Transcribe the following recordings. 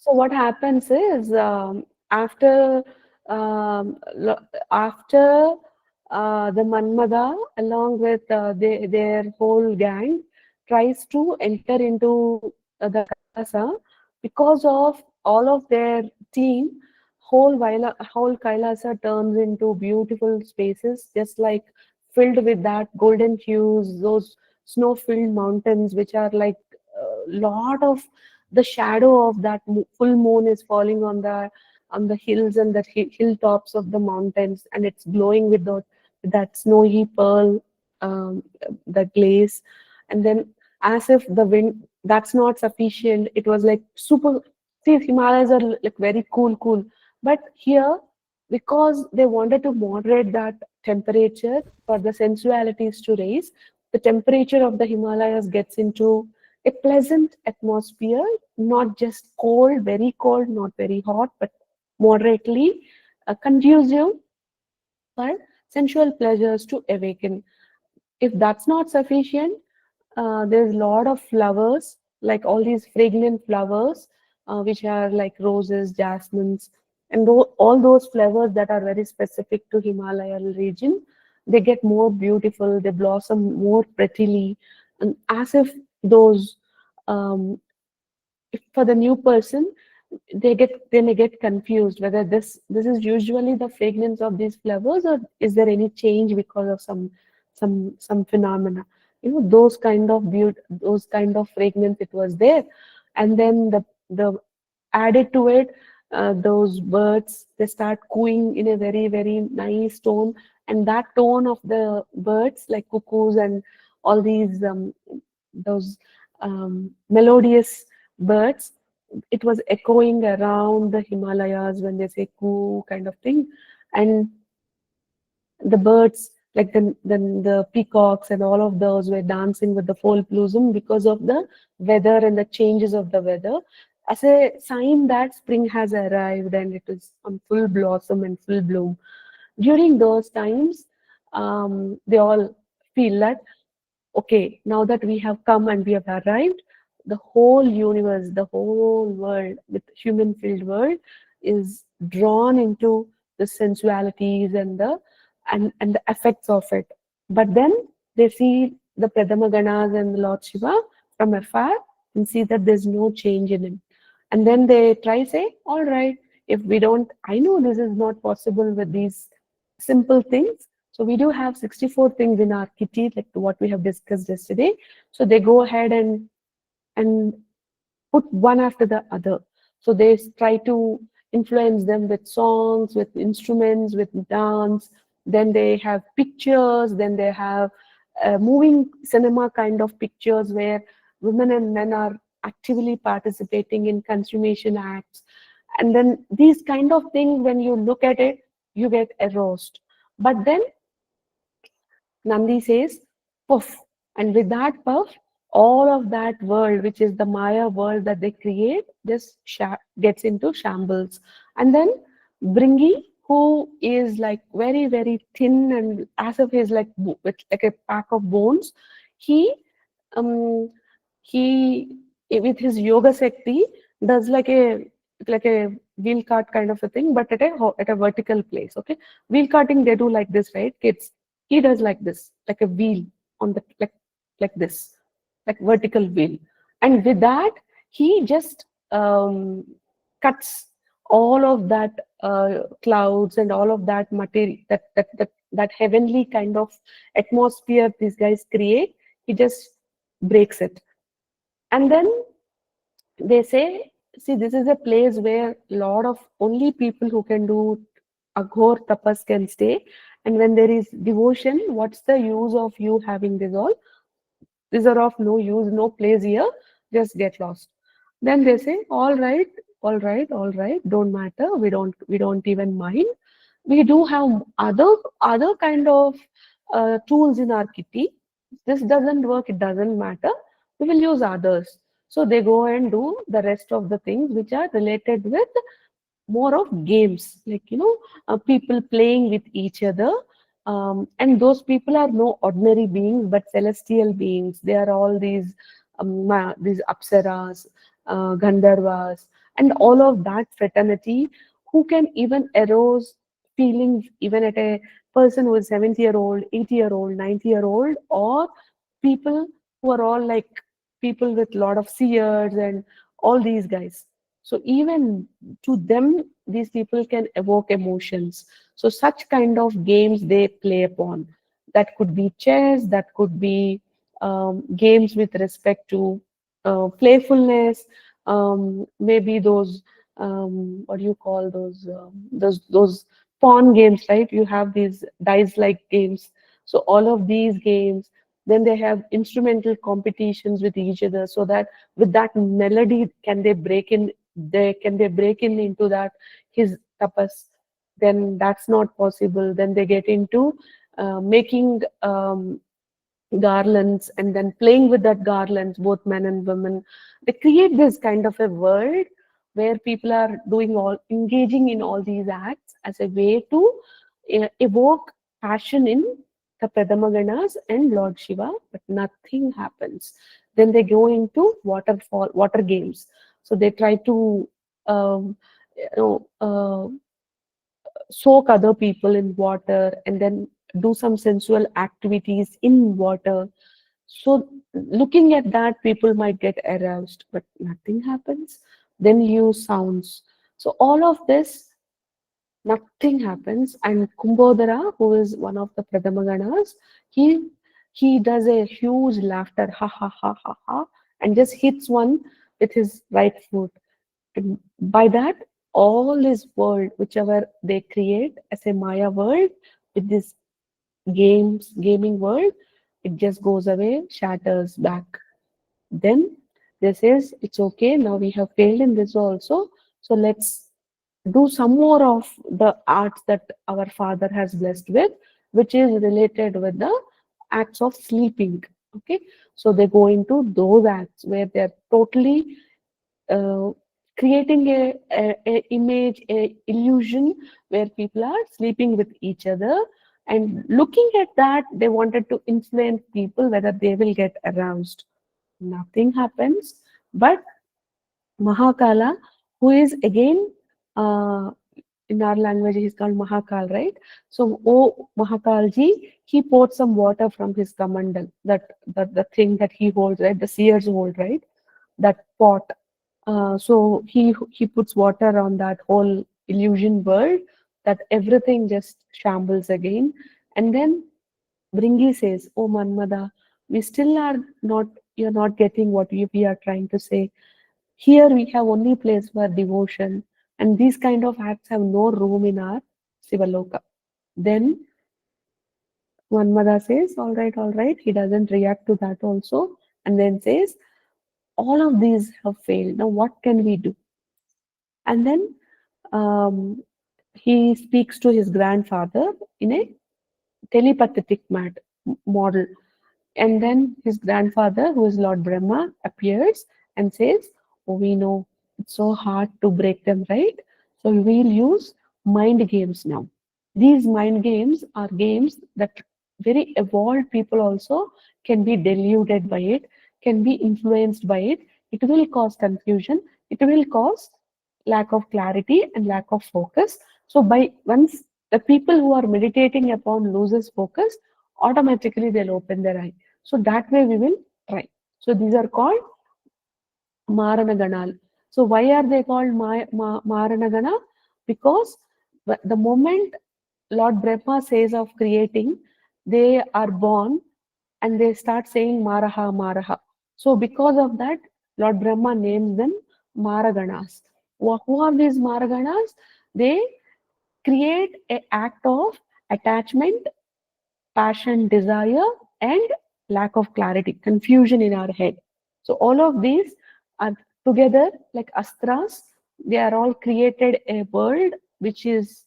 So what happens is, um, lo- after the Manmada, along with their whole gang, tries to enter into the Kailasa, because of all of their team, whole Kailasa turns into beautiful spaces, just like filled with that golden hues, those snow-filled mountains, which are like a lot of the shadow of that full moon is falling on the hills and the hilltops of the mountains, and it's glowing with that snowy pearl, the glaze. And then, as if the wind, that's not sufficient, it was like super. See, Himalayas are like very cool, but here, because they wanted to moderate that temperature for the sensualities to raise, the temperature of the Himalayas gets into a pleasant atmosphere, not just cold, very cold, not very hot, but moderately conducive for sensual pleasures to awaken. If that's not sufficient, there's a lot of flowers, like all these fragrant flowers, which are like roses, jasmines, and all those flowers that are very specific to Himalayan region. They get more beautiful, they blossom more prettily, and as if those um, if for the new person, they may get confused whether this is usually the fragrance of these flowers, or is there any change because of some phenomena. Those kind of beauty, those kind of fragrance, it was there. And then the added to it, those birds, they start cooing in a very very nice tone, and that tone of the birds, like cuckoos and all these those melodious birds, it was echoing around the Himalayas when they say coo kind of thing. And the birds, like the peacocks and all of those, were dancing with the full bloom because of the weather and the changes of the weather, as a sign that spring has arrived and it is on full blossom and full bloom. During those times, they all feel that, okay, now that we have come and we have arrived, the whole universe, the whole world, with human filled world, is drawn into the sensualities and the effects of it. But then they see the Pradhamaganas and the Lord Shiva from afar and see that there's no change in him. And then they try say, all right, if we don't, I know this is not possible with these simple things. So we do have 64 things in our kitty, like what we have discussed yesterday. So they go ahead and put one after the other. So they try to influence them with songs, with instruments, with dance. Then they have pictures. Then they have moving cinema kind of pictures where women and men are actively participating in consummation acts. And then these kind of things, when you look at it, you get aroused. But then Nandi says, puff. And with that puff, all of that world, which is the Maya world that they create, just gets into shambles. And then Bringi, who is like very, very thin and as if he's like with like a pack of bones, he um he with his yoga Shakti does like a wheel cart kind of a thing, but at a vertical place. Okay, wheel carting they do like this, right, kids? He does like this, like a wheel on the like this, like vertical wheel. And with that, he just cuts all of that clouds and all of that material, that heavenly kind of atmosphere these guys create. He just breaks it. And then they say, see, this is a place where lot of only people who can do aghor tapas can stay. And when there is devotion, what's the use of you having this all? These are of no use, no place here, just get lost. Then they say, all right, all right, don't matter, we don't even mind. We do have other kind of tools in our kitty. This doesn't work, it doesn't matter, we will use others. So they go and do the rest of the things which are related with more of games, like people playing with each other. And those people are no ordinary beings but celestial beings. They are all these these apsaras, gandharvas, and all of that fraternity, who can even arouse feelings even at a person who is 70-year-old, 80-year-old, 90-year-old, or people who are all like people with lot of seers and all these guys. So even to them, these people can evoke emotions. So such kind of games they play upon. That could be chess, that could be games with respect to playfulness, maybe those what do you call those pawn games, right? You have these dice like games. So all of these games, then they have instrumental competitions with each other, so that with that melody, can they break in into that his tapas? Then that's not possible. Then they get into making garlands and then playing with that garlands, both men and women. They create this kind of a world where people are doing all engaging in all these acts as a way to evoke passion in the Pradamaganas and Lord Shiva, but nothing happens. Then they go into water games. So they try to um, you soak other people in water and then do some sensual activities in water. So looking at that, people might get aroused, but nothing happens. Then use sounds. So all of this, nothing happens. And Kumbhodara, who is one of the Pradhamaganas, he does a huge laughter, ha ha ha ha ha, and just hits one with his right foot. And by that, all this world, whichever they create as a Maya world, with this gaming world, it just goes away, shatters back. Then this is it's okay. Now we have failed in this also. So let's do some more of the arts that our father has blessed with, which is related with the acts of sleeping. Okay, so they go into those acts where they're totally uh, creating a image, a illusion where people are sleeping with each other, and looking at that, they wanted to influence people whether they will get aroused. Nothing happens, but Mahakala, who is again uh, in our language, he's called Mahakal, right? So, oh Mahakalji, he poured some water from his kamandal, that the thing that he holds, right? The seers hold, right? That pot. So he puts water on that whole illusion world, that everything just shambles again. And then Bringi says, "Oh Manmada, we still are not. You're not getting what we are trying to say. Here we have only place for devotion, and these kind of acts have no room in our Sivaloka." Then Manmada says, all right. He doesn't react to that also, and then says, all of these have failed. Now what can we do? And then um, he speaks to his grandfather in a telepathic model. And then his grandfather, who is Lord Brahma, appears and says, "Oh, we know it's so hard to break them, right? So we'll use mind games now." These mind games are games that very evolved people also can be deluded by it, can be influenced by it. It will cause confusion. It will cause lack of clarity and lack of focus. So by once the people who are meditating upon loses focus, automatically they'll open their eye. So that way we will try. So these are called Maranaganal. So why are they called Maranagana? Because the moment Lord Brahma says of creating, they are born and they start saying Maraha, Maraha. So because of that, Lord Brahma names them Maraganas. Who are these Maraganas? They create an act of attachment, passion, desire, and lack of clarity, confusion in our head. So all of these are together like astras. They are all created a world which is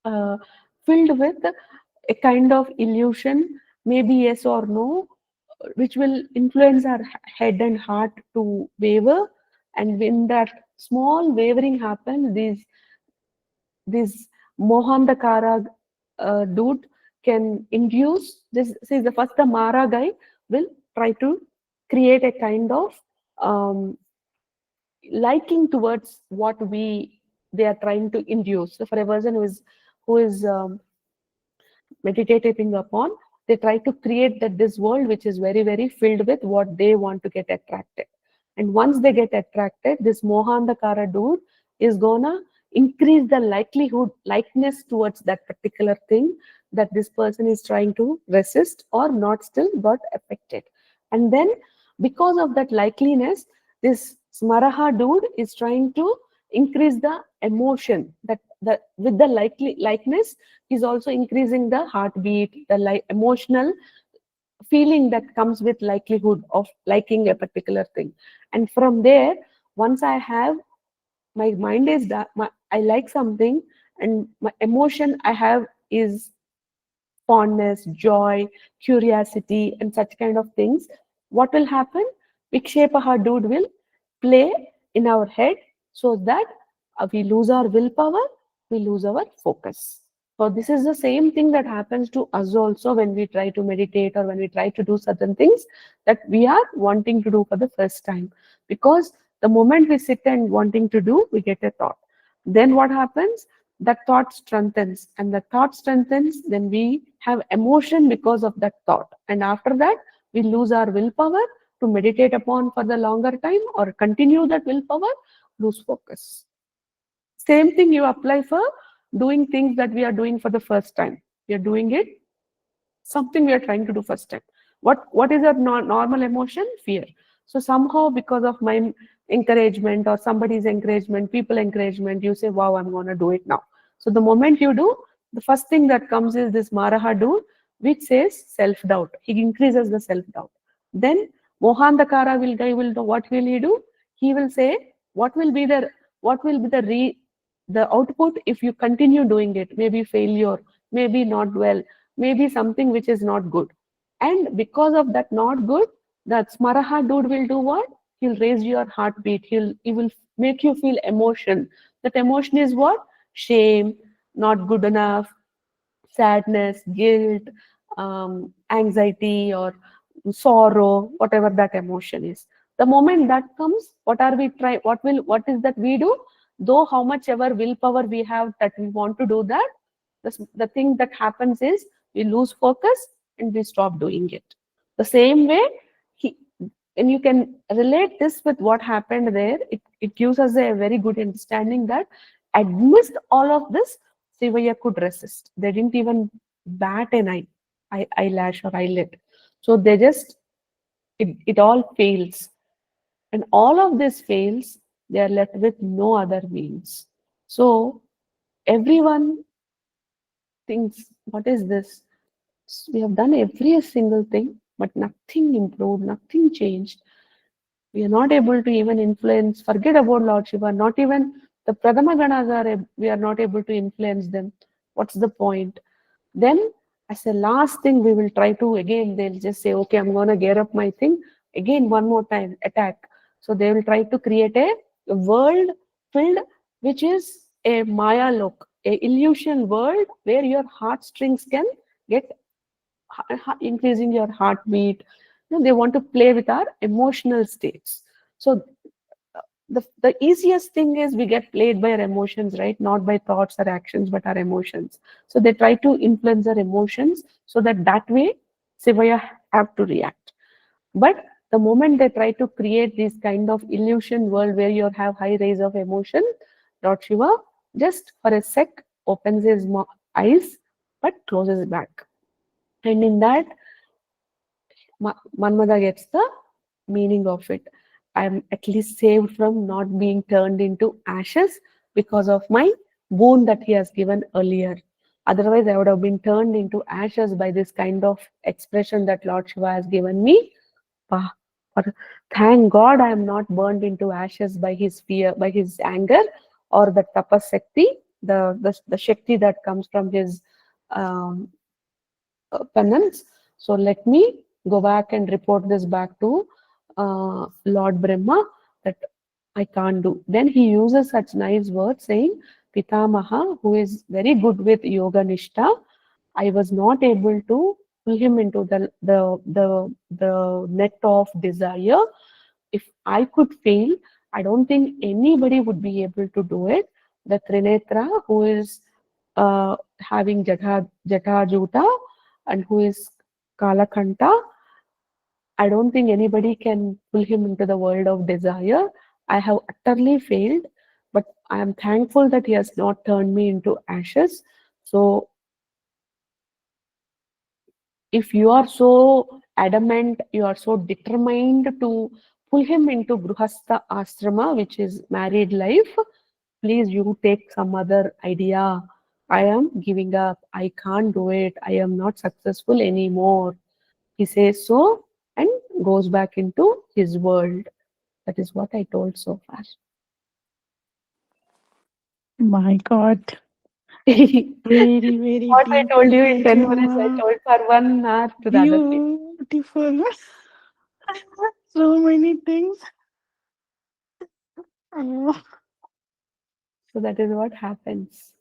uh, filled with a kind of illusion, maybe yes or no, which will influence our head and heart to waver. And when that small wavering happens, this Mohandakara dude can induce this. See, the first the Mara guy will try to create a kind of um, liking towards what they are trying to induce. So for a person who is meditating upon, they try to create that this world which is very, very filled with what they want to get attracted. And once they get attracted, this mohandakara dude is gonna increase the likelihood, likeness towards that particular thing that this person is trying to resist or not still got affected. And then because of that likeliness, this smaraha dude is trying to increase the emotion that with the likeness is also increasing the heartbeat, the emotional feeling that comes with likelihood of liking a particular thing. And from there, once I have my mind is that I like something, and my emotion I have is fondness, joy, curiosity, and such kind of things, what will happen? Vikshepaha dude will play in our head so that we lose our willpower, we lose our focus. So this is the same thing that happens to us also when we try to meditate or when we try to do certain things that we are wanting to do for the first time. Because the moment we sit and wanting to do, we get a thought. Then what happens? That thought strengthens, and the thought strengthens, then we have emotion because of that thought. And after that, we lose our willpower to meditate upon for the longer time or continue that willpower, lose focus. Same thing you apply for doing things that we are doing for the first time. We are doing it, something we are trying to do first time. What is our normal emotion? Fear. So somehow because of my encouragement or somebody's encouragement, people encouragement, you say, wow, I'm going to do it now. So the moment you do, the first thing that comes is this maraha do, which says self-doubt. He increases the self-doubt. Then mohandakara guy will do, what will he do? He will say, what will be the output if you continue doing it? Maybe failure, maybe not well, maybe something which is not good. And because of that not good, that smaraha dude will do what? He'll raise your heartbeat. He will make you feel emotion. That emotion is what? Shame, not good enough, sadness, guilt, anxiety, or sorrow, whatever that emotion is. The moment that comes, what are we try? What is that we do? Though how much ever willpower we have that we want to do that, the thing that happens is we lose focus and we stop doing it. The same way, he, and you can relate this with what happened there. It gives us a very good understanding that amidst all of this, Shivayya could resist. They didn't even bat an eyelash or eyelid. So they just, it all fails. And all of this fails, they are left with no other means. So everyone thinks, what is this? We have done every single thing, but nothing improved, nothing changed. We are not able to even influence, forget about Lord Shiva, not even the Pradama Ganas we are not able to influence them. What's the point? Then, as a last thing, we will try to, again, they'll just say, okay, I'm going to gear up my thing. Again, one more time, attack. So they will try to create a world filled, which is a Maya look, a illusion world where your heartstrings can get increasing your heartbeat. They want to play with our emotional states. So the easiest thing is we get played by our emotions, right? Not by thoughts or actions, but our emotions. So they try to influence our emotions so that way Shivaya have to react. But the moment they try to create this kind of illusion world where you have high rays of emotion, Lord Shiva just for a sec opens his eyes but closes back. And in that, Manmada gets the meaning of it. I'm at least saved from not being turned into ashes because of my wound that he has given earlier. Otherwise, I would have been turned into ashes by this kind of expression that Lord Shiva has given me. But thank God I am not burned into ashes by his fear, by his anger, or the tapas shakti, the shakti that comes from his um, penance. So let me go back and report this back to Lord Brahma that I can't do. Then he uses such nice words saying, Pitamaha, who is very good with yoga nishta, I was not able to pull him into the net of desire. If I could fail, I don't think anybody would be able to do it. The Trinetra, who is having Jata Juta and who is Kalakanta, I don't think anybody can pull him into the world of desire. I have utterly failed, but I am thankful that he has not turned me into ashes. So, if you are so adamant, you are so determined to pull him into Gruhastha Ashrama, which is married life, please you take some other idea. I am giving up. I can't do it. I am not successful anymore. He says so and goes back into his world. That is what I told so far. My God. Very, very What I told deeply, you in 10 minutes, I Tejoma. told for 1 hour to the other people. Beautiful. So many things. Oh. So that is what happens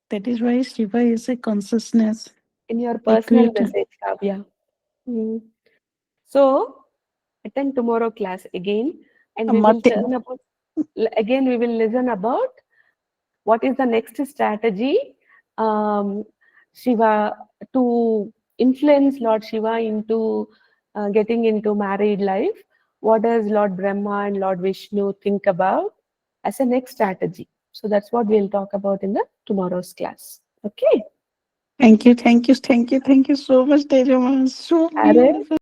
That is why Shiva is a consciousness. in your The personal creator. message, Kavya. Mm. So attend tomorrow class again, and we will Mate. turn about again. We will listen about what is the next strategy, um, Shiva, to influence Lord Shiva into getting into married life. What does Lord Brahma and Lord Vishnu think about as a next strategy? So that's what we'll talk about in the tomorrow's class. Okay. Thank you, thank you, thank you, thank you so much, Tejoma. So Are beautiful.